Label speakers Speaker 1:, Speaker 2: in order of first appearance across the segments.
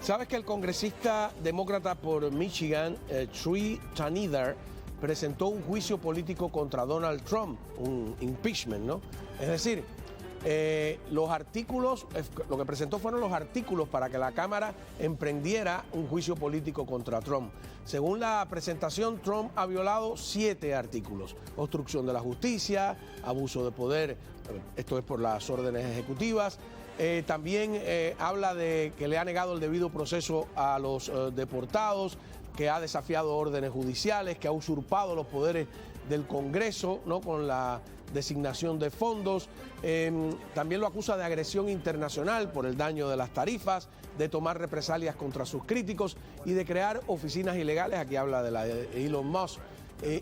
Speaker 1: Sabes que el congresista demócrata por Michigan, Trey Tanidar, presentó un juicio político contra Donald Trump, un impeachment, ¿no? Es decir, los artículos, lo que presentó fueron los artículos para que la Cámara emprendiera un juicio político contra Trump. Según la presentación, Trump ha violado 7 artículos: obstrucción de la justicia, abuso de poder, esto es por las órdenes ejecutivas. También habla de que le ha negado el debido proceso a los deportados, que ha desafiado órdenes judiciales, que ha usurpado los poderes del Congreso, ¿no?, con la designación de fondos. También lo acusa de agresión internacional por el daño de las tarifas, de tomar represalias contra sus críticos y de crear oficinas ilegales. Aquí habla de la de Elon Musk.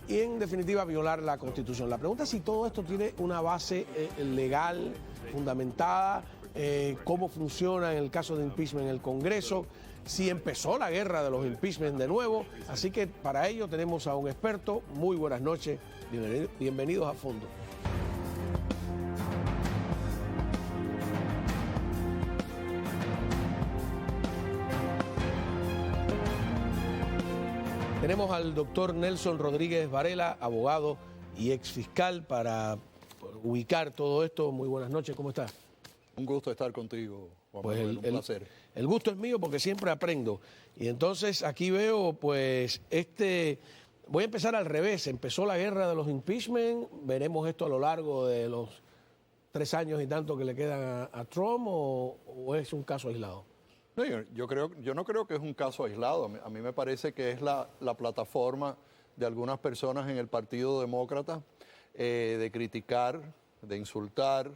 Speaker 1: Y en definitiva violar la Constitución. La pregunta es si todo esto tiene una base legal fundamentada, cómo funciona en el caso de impeachment en el Congreso, si empezó la guerra de los impeachment de nuevo. Así que para ello tenemos a un experto. Muy buenas noches, bienvenidos a Fondo. Tenemos al doctor Nelson Rodríguez Varela, abogado y exfiscal, para ubicar todo esto. Muy buenas noches, ¿cómo estás?
Speaker 2: Un gusto estar contigo, Juan
Speaker 1: Pues
Speaker 2: Manuel, un placer.
Speaker 1: El gusto es mío porque siempre aprendo. Y entonces aquí veo, pues, voy a empezar al revés. Empezó la guerra de los impeachment, veremos esto a lo largo de los 3 años y tanto que le quedan a Trump, o es un caso aislado.
Speaker 2: No, yo no creo que es un caso aislado. A mí me parece que es la plataforma de algunas personas en el Partido Demócrata de criticar, de insultar,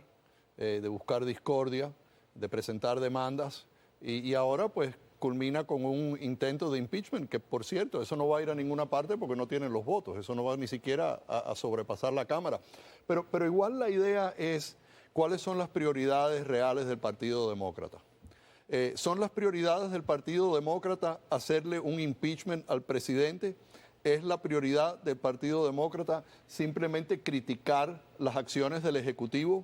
Speaker 2: de buscar discordia, de presentar demandas, y ahora pues culmina con un intento de impeachment, que por cierto, eso no va a ir a ninguna parte porque no tienen los votos, eso no va ni siquiera a sobrepasar la Cámara. Pero igual la idea es cuáles son las prioridades reales del Partido Demócrata. ¿Son las prioridades del Partido Demócrata hacerle un impeachment al presidente? ¿Es la prioridad del Partido Demócrata simplemente criticar las acciones del Ejecutivo,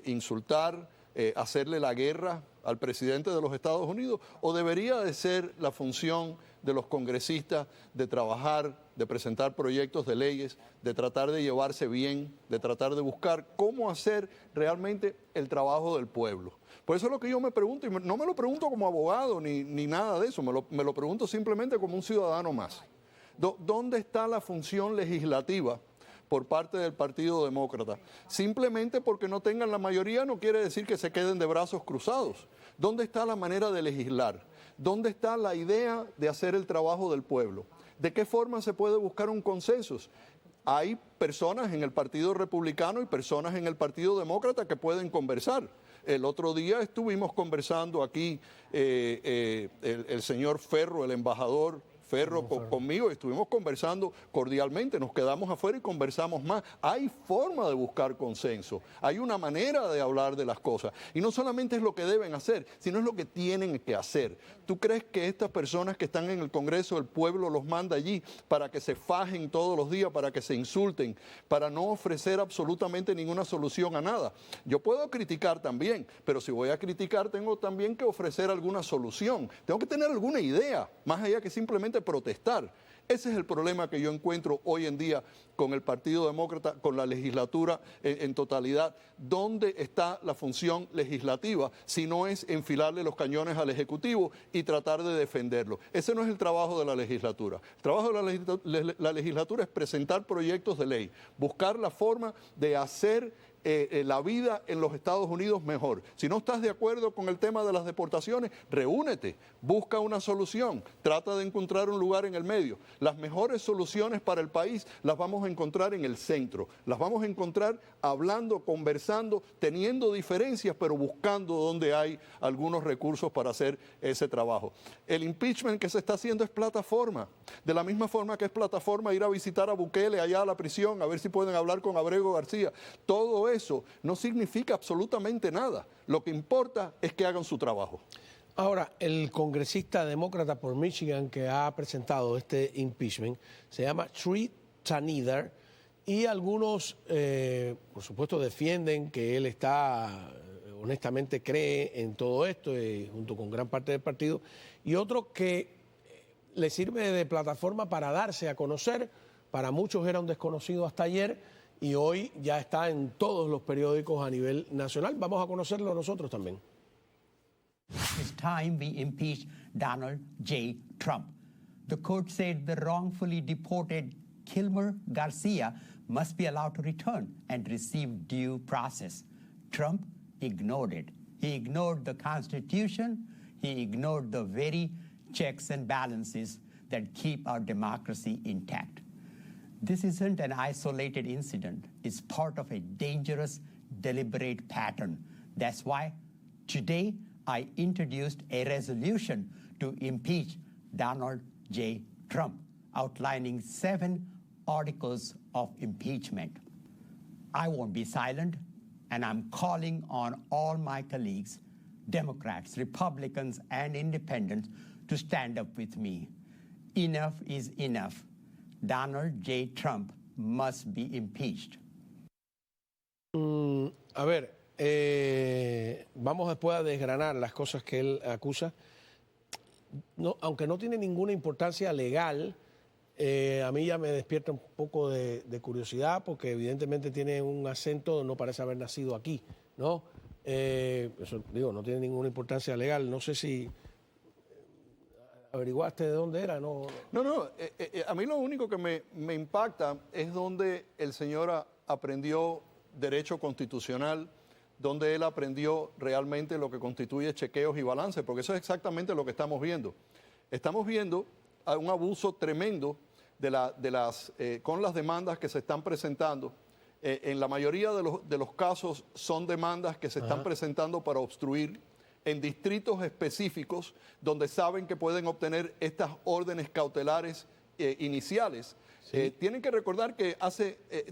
Speaker 2: insultar, hacerle la guerra al presidente de los Estados Unidos? ¿O debería de ser la función de los congresistas de trabajar, de presentar proyectos de leyes, de tratar de llevarse bien, de tratar de buscar cómo hacer realmente el trabajo del pueblo? Por eso es lo que yo me pregunto, y no me lo pregunto como abogado ni nada de eso, me lo pregunto simplemente como un ciudadano más. ¿Dónde está la función legislativa por parte del Partido Demócrata? Simplemente porque no tengan la mayoría no quiere decir que se queden de brazos cruzados. ¿Dónde está la manera de legislar? ¿Dónde está la idea de hacer el trabajo del pueblo? ¿De qué forma se puede buscar un consenso? Hay personas en el Partido Republicano y personas en el Partido Demócrata que pueden conversar. El otro día estuvimos conversando aquí, el señor Ferro, el embajador Ferro, conmigo, estuvimos conversando cordialmente, nos quedamos afuera y conversamos más. Hay forma de buscar consenso, hay una manera de hablar de las cosas. Y no solamente es lo que deben hacer, sino es lo que tienen que hacer. ¿Tú crees que estas personas que están en el Congreso, el pueblo los manda allí para que se fajen todos los días, para que se insulten, para no ofrecer absolutamente ninguna solución a nada? Yo puedo criticar también, pero si voy a criticar tengo también que ofrecer alguna solución. Tengo que tener alguna idea, más allá que simplemente protestar. Ese es el problema que yo encuentro hoy en día con el Partido Demócrata, con la legislatura en totalidad. ¿Dónde está la función legislativa si no es enfilarle los cañones al Ejecutivo y tratar de defenderlo? Ese no es el trabajo de la legislatura. El trabajo de la legislatura es presentar proyectos de ley, buscar la forma de hacer la vida en los Estados Unidos mejor. Si no estás de acuerdo con el tema de las deportaciones, reúnete, busca una solución, trata de encontrar un lugar en el medio. Las mejores soluciones para el país las vamos a encontrar en el centro, las vamos a encontrar hablando, conversando, teniendo diferencias, pero buscando donde hay algunos recursos para hacer ese trabajo. El impeachment que se está haciendo es plataforma, de la misma forma que es plataforma ir a visitar a Bukele allá a la prisión, a ver si pueden hablar con Abrego García. Todo eso no significa absolutamente nada. Lo que importa es que hagan su trabajo.
Speaker 1: Ahora, el congresista demócrata por Michigan que ha presentado este impeachment se llama Trey Tanidar, y algunos, por supuesto, defienden que él está honestamente cree en todo esto, junto con gran parte del partido, y otro que le sirve de plataforma para darse a conocer. Para muchos era un desconocido hasta ayer y hoy ya está en todos los periódicos a nivel nacional. Vamos a conocerlo nosotros también.
Speaker 3: It's time we impeach Donald J. Trump. The court said the wrongfully deported Kilmer Garcia must be allowed to return and receive due process. Trump ignored it. He ignored the Constitution. He ignored the very checks and balances that keep our democracy intact. This isn't an isolated incident. It's part of a dangerous, deliberate pattern. That's why today I introduced a resolution to impeach Donald J. Trump, outlining 7 articles of impeachment. I won't be silent, and I'm calling on all my colleagues, Democrats, Republicans, and Independents, to stand up with me. Enough is enough. Donald J. Trump must be impeached.
Speaker 1: A ver, vamos después a desgranar las cosas que él acusa. No, aunque no tiene ninguna importancia legal, a mí ya me despierta un poco de curiosidad porque evidentemente tiene un acento, no parece haber nacido aquí, ¿no? Eso, digo, no tiene ninguna importancia legal. No sé si averiguaste de dónde era, ¿no?
Speaker 2: No, a mí lo único que me impacta es donde el señor aprendió derecho constitucional, donde él aprendió realmente lo que constituye chequeos y balances, porque eso es exactamente lo que estamos viendo. Estamos viendo un abuso tremendo con las demandas que se están presentando. En la mayoría de los casos son demandas que se están presentando para obstruir en distritos específicos donde saben que pueden obtener estas órdenes cautelares iniciales. Sí. Tienen que recordar que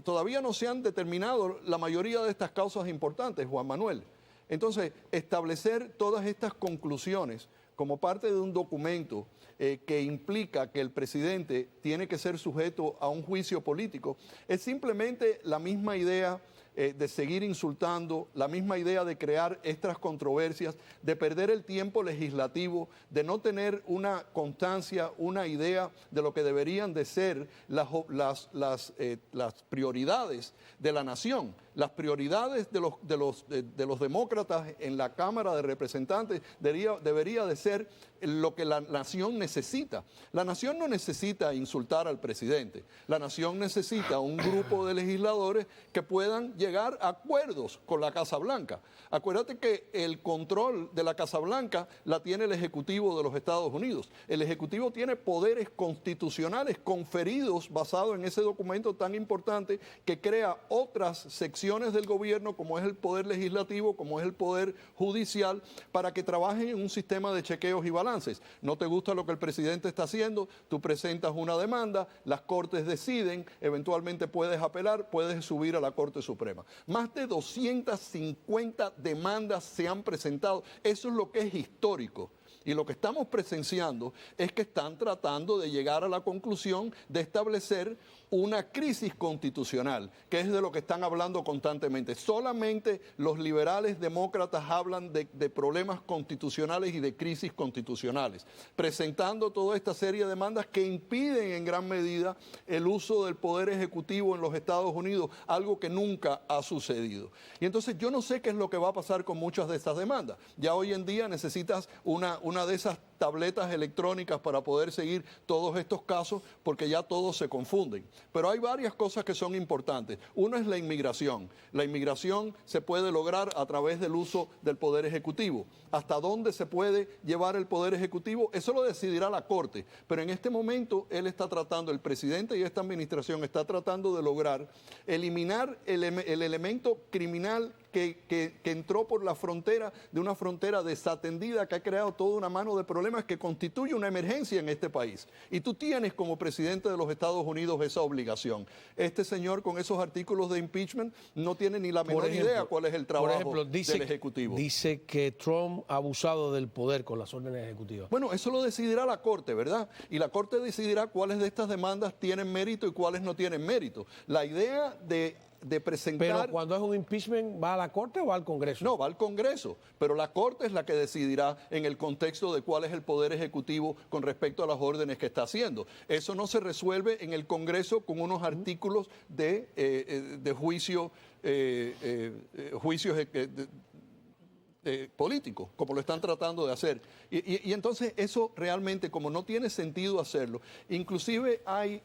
Speaker 2: todavía no se han determinado la mayoría de estas causas importantes, Juan Manuel. Entonces, establecer todas estas conclusiones como parte de un documento que implica que el presidente tiene que ser sujeto a un juicio político, es simplemente la misma idea de seguir insultando, la misma idea de crear estas controversias, de perder el tiempo legislativo, de no tener una constancia, una idea de lo que deberían de ser las prioridades de la nación. Las prioridades de los demócratas en la Cámara de Representantes debería de ser lo que la nación necesita. La nación no necesita insultar al presidente. La nación necesita un grupo de legisladores que puedan llegar a acuerdos con la Casa Blanca. Acuérdate que el control de la Casa Blanca la tiene el Ejecutivo de los Estados Unidos. El Ejecutivo tiene poderes constitucionales conferidos basados en ese documento tan importante que crea otras secciones del gobierno, como es el poder legislativo, como es el poder judicial, para que trabajen en un sistema de chequeos y balances. No te gusta lo que el presidente está haciendo, tú presentas una demanda, las cortes deciden, eventualmente puedes apelar, puedes subir a la Corte Suprema. Más de 250 demandas se han presentado. Eso es lo que es histórico. Y lo que estamos presenciando es que están tratando de llegar a la conclusión de establecer una crisis constitucional, que es de lo que están hablando constantemente. Solamente los liberales demócratas hablan de problemas constitucionales y de crisis constitucionales, presentando toda esta serie de demandas que impiden en gran medida el uso del poder ejecutivo en los Estados Unidos, algo que nunca ha sucedido. Y entonces yo no sé qué es lo que va a pasar con muchas de estas demandas. Ya hoy en día necesitas una de esas tabletas electrónicas para poder seguir todos estos casos, porque ya todos se confunden. Pero hay varias cosas que son importantes. Uno es la inmigración. La inmigración se puede lograr a través del uso del Poder Ejecutivo. ¿Hasta dónde se puede llevar el Poder Ejecutivo? Eso lo decidirá la Corte. Pero en este momento el presidente y esta administración está tratando de lograr eliminar el elemento criminal que entró por la frontera, de una frontera desatendida que ha creado toda una mano de problemas que constituye una emergencia en este país. Y tú tienes como presidente de los Estados Unidos esa obligación. Este señor con esos artículos de impeachment no tiene ni la menor idea cuál es el trabajo del Ejecutivo.
Speaker 1: Dice que Trump ha abusado del poder con las órdenes ejecutivas.
Speaker 2: Bueno, eso lo decidirá la Corte, ¿verdad? Y la Corte decidirá cuáles de estas demandas tienen mérito y cuáles no tienen mérito. La idea de de presentar...
Speaker 1: Pero cuando es un impeachment, ¿va a la Corte o va al Congreso?
Speaker 2: No, va al Congreso, pero la Corte es la que decidirá en el contexto de cuál es el poder ejecutivo con respecto a las órdenes que está haciendo. Eso no se resuelve en el Congreso con unos artículos de juicio, juicios políticos, como lo están tratando de hacer. Y entonces eso realmente, como no tiene sentido hacerlo, inclusive hay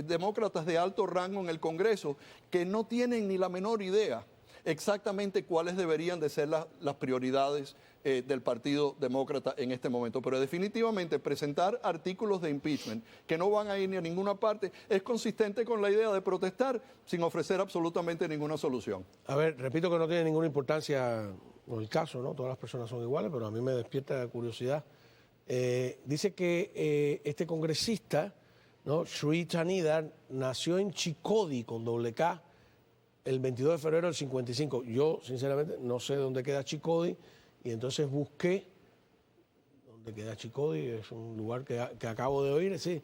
Speaker 2: demócratas de alto rango en el Congreso que no tienen ni la menor idea exactamente cuáles deberían de ser las prioridades del Partido Demócrata en este momento. Pero definitivamente presentar artículos de impeachment que no van a ir ni a ninguna parte es consistente con la idea de protestar sin ofrecer absolutamente ninguna solución.
Speaker 1: A ver, repito que no tiene ninguna importancia con el caso, ¿no? Todas las personas son iguales, pero a mí me despierta curiosidad. Dice que este congresista, ¿no? Sri Trinidad, nació en Chicody con doble K el 22 de febrero del 55. Yo, sinceramente, no sé dónde queda Chicody y entonces busqué dónde queda Chicody, es un lugar que acabo de oír, sí,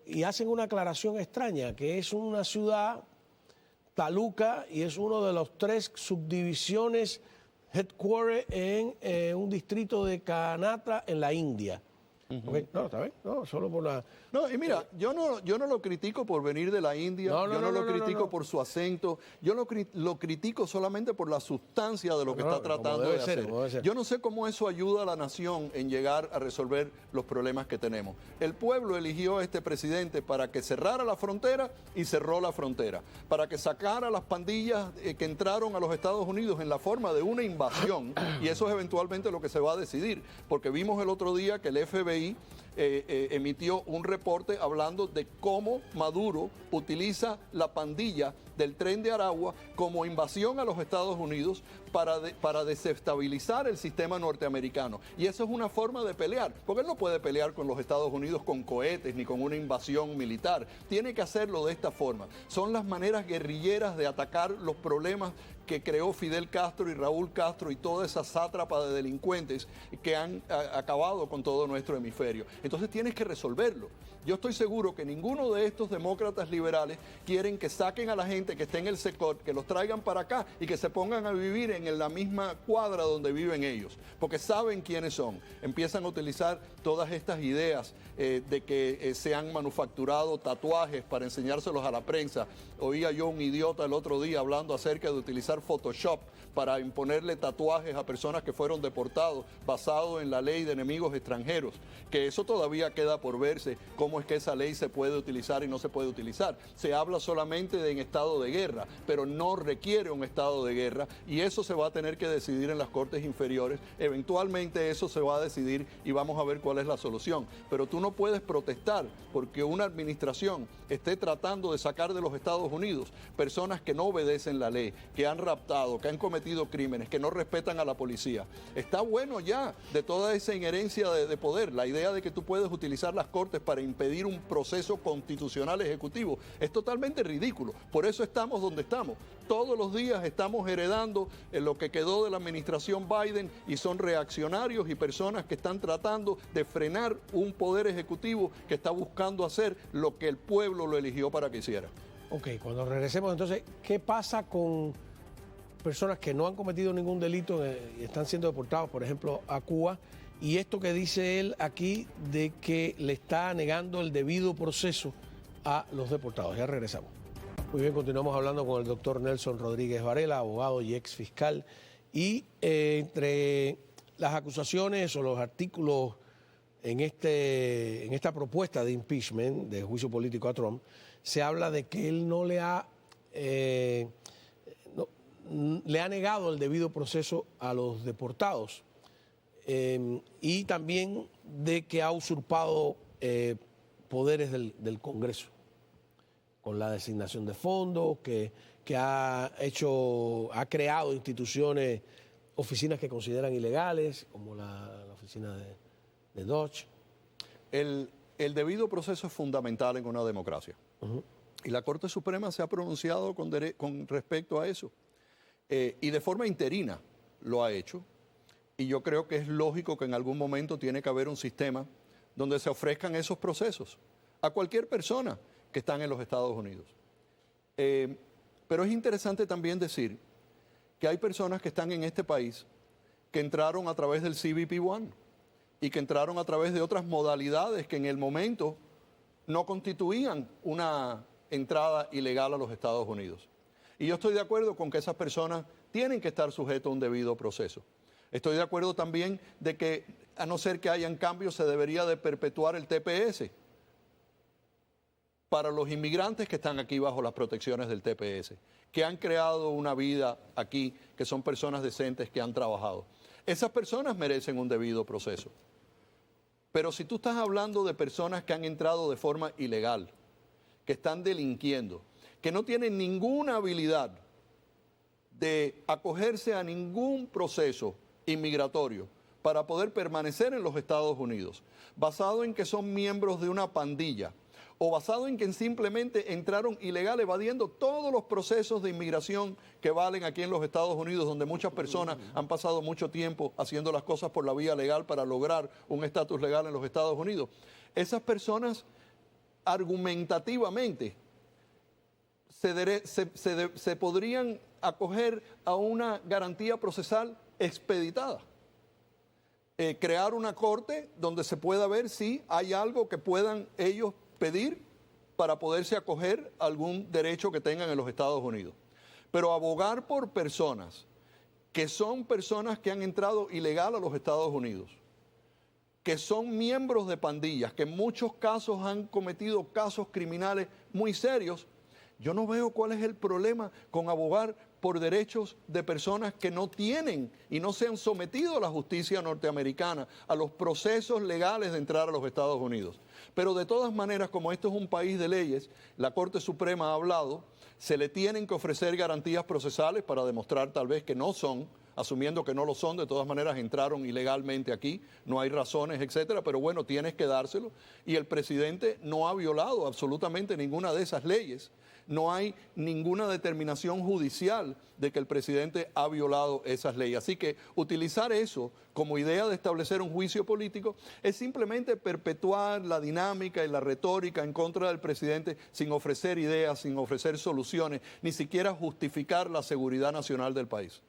Speaker 1: y hacen una aclaración extraña, que es una ciudad taluca y es uno de los 3 subdivisiones headquarters en un distrito de Kanata en la India. Okay. No, está bien, no, solo por la...
Speaker 2: No, y mira, yo no lo critico por venir de la India, yo no lo critico por su acento, yo lo critico solamente por la sustancia de lo que está tratando de hacer. Yo no sé cómo eso ayuda a la nación en llegar a resolver los problemas que tenemos. El pueblo eligió a este presidente para que cerrara la frontera y cerró la frontera, para que sacara las pandillas que entraron a los Estados Unidos en la forma de una invasión, y eso es eventualmente lo que se va a decidir, porque vimos el otro día que el FBI emitió un reporte hablando de cómo Maduro utiliza la pandilla del Tren de Aragua como invasión a los Estados Unidos para desestabilizar el sistema norteamericano. Y eso es una forma de pelear, porque él no puede pelear con los Estados Unidos con cohetes ni con una invasión militar. Tiene que hacerlo de esta forma. Son las maneras guerrilleras de atacar los problemas que creó Fidel Castro y Raúl Castro y toda esa sátrapa de delincuentes que han acabado con todo nuestro hemisferio. Entonces tienes que resolverlo. Yo estoy seguro que ninguno de estos demócratas liberales quieren que saquen a la gente que esté en el SECOT, que los traigan para acá y que se pongan a vivir en la misma cuadra donde viven ellos, porque saben quiénes son. Empiezan a utilizar todas estas ideas de que se han manufacturado tatuajes para enseñárselos a la prensa. Oía yo un idiota el otro día hablando acerca de utilizar Photoshop para imponerle tatuajes a personas que fueron deportados basado en la ley de enemigos extranjeros, que eso todavía queda por verse, cómo es que esa ley se puede utilizar y no se puede utilizar. Se habla solamente de en estado de guerra, pero no requiere un estado de guerra y eso se va a tener que decidir en las cortes inferiores. Eventualmente eso se va a decidir y vamos a ver cuál es la solución. Pero tú no puedes protestar porque una administración esté tratando de sacar de los Estados Unidos personas que no obedecen la ley, que han raptado, que han cometido crímenes, que no respetan a la policía. Está bueno ya de toda esa inherencia de poder. La idea de que tú puedes utilizar las cortes para impedir un proceso constitucional ejecutivo es totalmente ridículo. Por eso estamos donde estamos. Todos los días estamos heredando lo que quedó de la administración Biden y son reaccionarios y personas que están tratando de frenar un poder ejecutivo que está buscando hacer lo que el pueblo lo eligió para que hiciera.
Speaker 1: Ok, cuando regresemos entonces, ¿qué pasa con personas que no han cometido ningún delito y están siendo deportados, por ejemplo, a Cuba? Y esto que dice él aquí de que le está negando el debido proceso a los deportados. Ya regresamos. Muy bien, continuamos hablando con el doctor Nelson Rodríguez Varela, abogado y ex fiscal. Y entre las acusaciones o los artículos en esta propuesta de impeachment, de juicio político a Trump, se habla de que él no le ha negado el debido proceso a los deportados y también de que ha usurpado poderes del Congreso con la designación de fondos, que ha creado instituciones, oficinas que consideran ilegales, como la oficina de Dodge.
Speaker 2: El debido proceso es fundamental en una democracia. Y la Corte Suprema se ha pronunciado con respecto a eso. Y de forma interina lo ha hecho. Y yo creo que es lógico que en algún momento tiene que haber un sistema donde se ofrezcan esos procesos a cualquier persona que está en los Estados Unidos. Pero es interesante también decir que hay personas que están en este país que entraron a través del CBP-1 y que entraron a través de otras modalidades que en el momento no constituían una entrada ilegal a los Estados Unidos. Y yo estoy de acuerdo con que esas personas tienen que estar sujetas a un debido proceso. Estoy de acuerdo también de que, a no ser que hayan cambios, se debería de perpetuar el TPS para los inmigrantes que están aquí bajo las protecciones del TPS, que han creado una vida aquí, que son personas decentes que han trabajado. Esas personas merecen un debido proceso. Pero si tú estás hablando de personas que han entrado de forma ilegal, que están delinquiendo, que no tienen ninguna habilidad de acogerse a ningún proceso inmigratorio para poder permanecer en los Estados Unidos, basado en que son miembros de una pandilla o basado en que simplemente entraron ilegal evadiendo todos los procesos de inmigración que valen aquí en los Estados Unidos, donde muchas personas han pasado mucho tiempo haciendo las cosas por la vía legal para lograr un estatus legal en los Estados Unidos. Esas personas argumentativamente se podrían acoger a una garantía procesal expeditada. Crear una corte donde se pueda ver si hay algo que puedan ellos pedir para poderse acoger a algún derecho que tengan en los Estados Unidos. Pero abogar por personas que son personas que han entrado ilegal a los Estados Unidos, que son miembros de pandillas, que en muchos casos han cometido casos criminales muy serios, yo no veo cuál es el problema con abogar por derechos de personas que no tienen y no se han sometido a la justicia norteamericana, a los procesos legales de entrar a los Estados Unidos. Pero de todas maneras, como esto es un país de leyes, la Corte Suprema ha hablado, se le tienen que ofrecer garantías procesales para demostrar tal vez que no son, asumiendo que no lo son, de todas maneras entraron ilegalmente aquí, no hay razones, etcétera, pero bueno, tienes que dárselo. Y el presidente no ha violado absolutamente ninguna de esas leyes. No hay ninguna determinación judicial de que el presidente ha violado esas leyes. Así que utilizar eso como idea de establecer un juicio político es simplemente perpetuar la dinámica y la retórica en contra del presidente sin ofrecer ideas, sin ofrecer soluciones, ni siquiera justificar la seguridad nacional del país.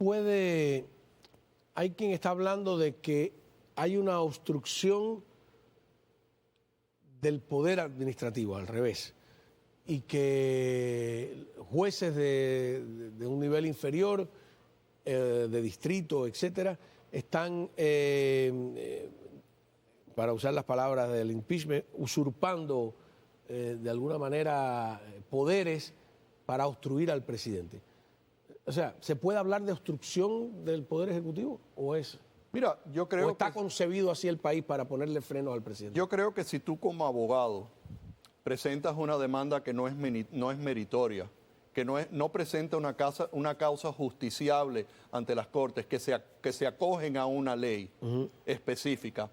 Speaker 1: Hay quien está hablando de que hay una obstrucción del poder administrativo, al revés, y que jueces de un nivel inferior, de distrito, etcétera, están, para usar las palabras del impeachment, usurpando de alguna manera poderes para obstruir al presidente. O sea, ¿se puede hablar de obstrucción del Poder Ejecutivo o es?
Speaker 2: Mira, yo creo
Speaker 1: ¿O está concebido así el país para ponerle frenos al presidente?
Speaker 2: Yo creo que si tú como abogado presentas una demanda que no es meritoria, que no presenta una causa justiciable ante las Cortes, que se acogen a una ley específica,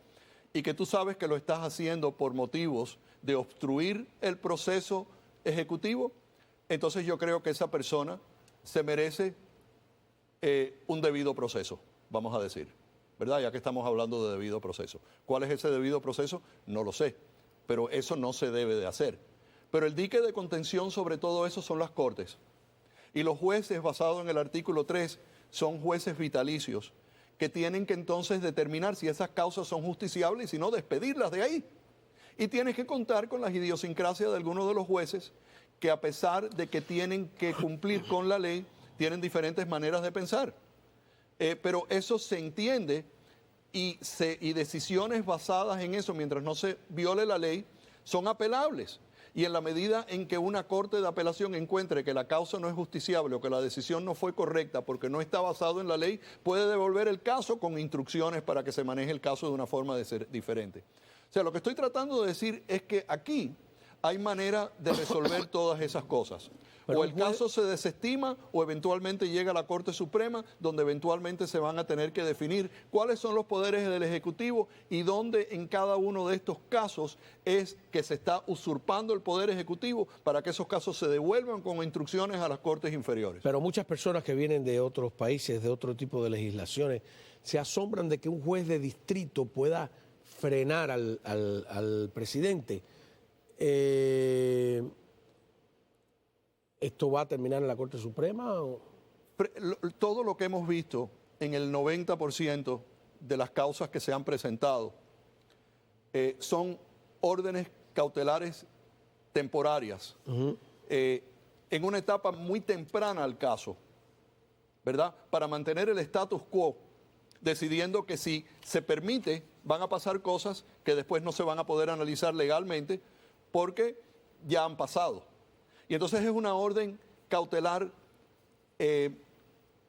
Speaker 2: y que tú sabes que lo estás haciendo por motivos de obstruir el proceso ejecutivo, entonces yo creo que esa persona se merece un debido proceso, vamos a decir, ¿verdad? Ya que estamos hablando de debido proceso. ¿Cuál es ese debido proceso? No lo sé, pero eso no se debe de hacer. Pero el dique de contención sobre todo eso son las Cortes. Y los jueces, basados en el artículo 3, son jueces vitalicios, que tienen que entonces determinar si esas causas son justiciables y si no, despedirlas de ahí. Y tienes que contar con las idiosincrasias de algunos de los jueces que, a pesar de que tienen que cumplir con la ley, tienen diferentes maneras de pensar. Pero eso se entiende y decisiones basadas en eso, mientras no se viole la ley, son apelables. Y en la medida en que una corte de apelación encuentre que la causa no es justiciable o que la decisión no fue correcta porque no está basado en la ley, puede devolver el caso con instrucciones para que se maneje el caso de una forma de ser diferente. O sea, lo que estoy tratando de decir es que aquí hay manera de resolver todas esas cosas. Pero o el caso se desestima o eventualmente llega a la Corte Suprema, donde eventualmente se van a tener que definir cuáles son los poderes del Ejecutivo y dónde en cada uno de estos casos es que se está usurpando el Poder Ejecutivo para que esos casos se devuelvan con instrucciones a las Cortes inferiores.
Speaker 1: Pero muchas personas que vienen de otros países, de otro tipo de legislaciones, se asombran de que un juez de distrito pueda frenar al presidente. ¿Esto va a terminar en la Corte Suprema?
Speaker 2: Todo lo que hemos visto en el 90% de las causas que se han presentado son órdenes cautelares temporarias, en una etapa muy temprana al caso, ¿verdad? Para mantener el status quo, decidiendo que si se permite van a pasar cosas que después no se van a poder analizar legalmente porque ya han pasado. Y entonces es una orden cautelar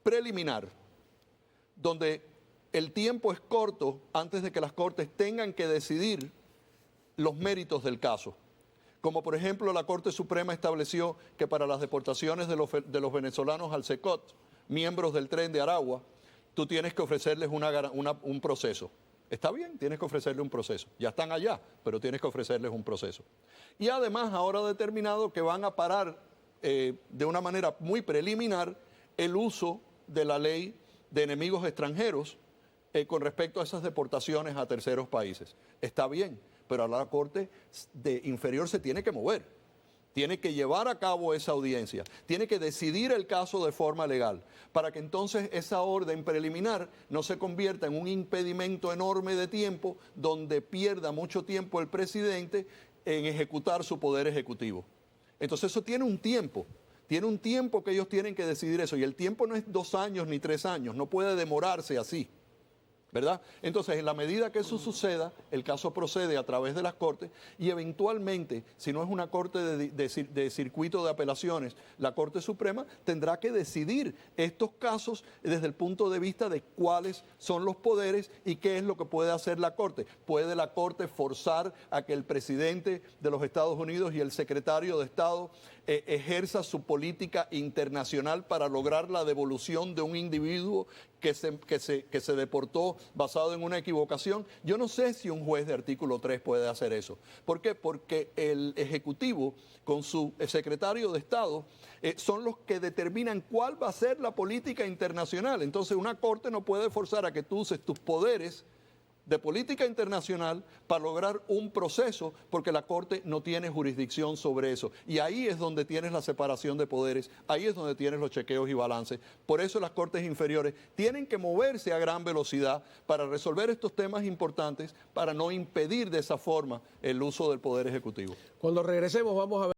Speaker 2: preliminar, donde el tiempo es corto antes de que las Cortes tengan que decidir los méritos del caso. Como por ejemplo la Corte Suprema estableció que para las deportaciones de los venezolanos al SECOT, miembros del Tren de Aragua, tú tienes que ofrecerles un proceso. Está bien, tienes que ofrecerles un proceso. Ya están allá, pero tienes que ofrecerles un proceso. Y además ahora ha determinado que van a parar de una manera muy preliminar el uso de la ley de enemigos extranjeros con respecto a esas deportaciones a terceros países. Está bien, pero ahora la Corte inferior se tiene que mover, tiene que llevar a cabo esa audiencia, tiene que decidir el caso de forma legal, para que entonces esa orden preliminar no se convierta en un impedimento enorme de tiempo donde pierda mucho tiempo el presidente en ejecutar su poder ejecutivo. Entonces eso tiene un tiempo que ellos tienen que decidir eso, y el tiempo no es 2 años ni 3 años, no puede demorarse así, ¿verdad? Entonces, en la medida que eso suceda, el caso procede a través de las Cortes y eventualmente, si no es una Corte de circuito de apelaciones, la Corte Suprema tendrá que decidir estos casos desde el punto de vista de cuáles son los poderes y qué es lo que puede hacer la Corte. ¿Puede la Corte forzar a que el presidente de los Estados Unidos y el secretario de Estado ejerza su política internacional para lograr la devolución de un individuo que se deportó basado en una equivocación? Yo no sé si un juez de artículo 3 puede hacer eso. ¿Por qué? Porque el Ejecutivo con su secretario de Estado son los que determinan cuál va a ser la política internacional. Entonces una Corte no puede forzar a que tú uses tus poderes de política internacional para lograr un proceso, porque la Corte no tiene jurisdicción sobre eso. Y ahí es donde tienes la separación de poderes, ahí es donde tienes los chequeos y balances. Por eso las Cortes inferiores tienen que moverse a gran velocidad para resolver estos temas importantes, para no impedir de esa forma el uso del Poder Ejecutivo.
Speaker 1: Cuando regresemos vamos a ver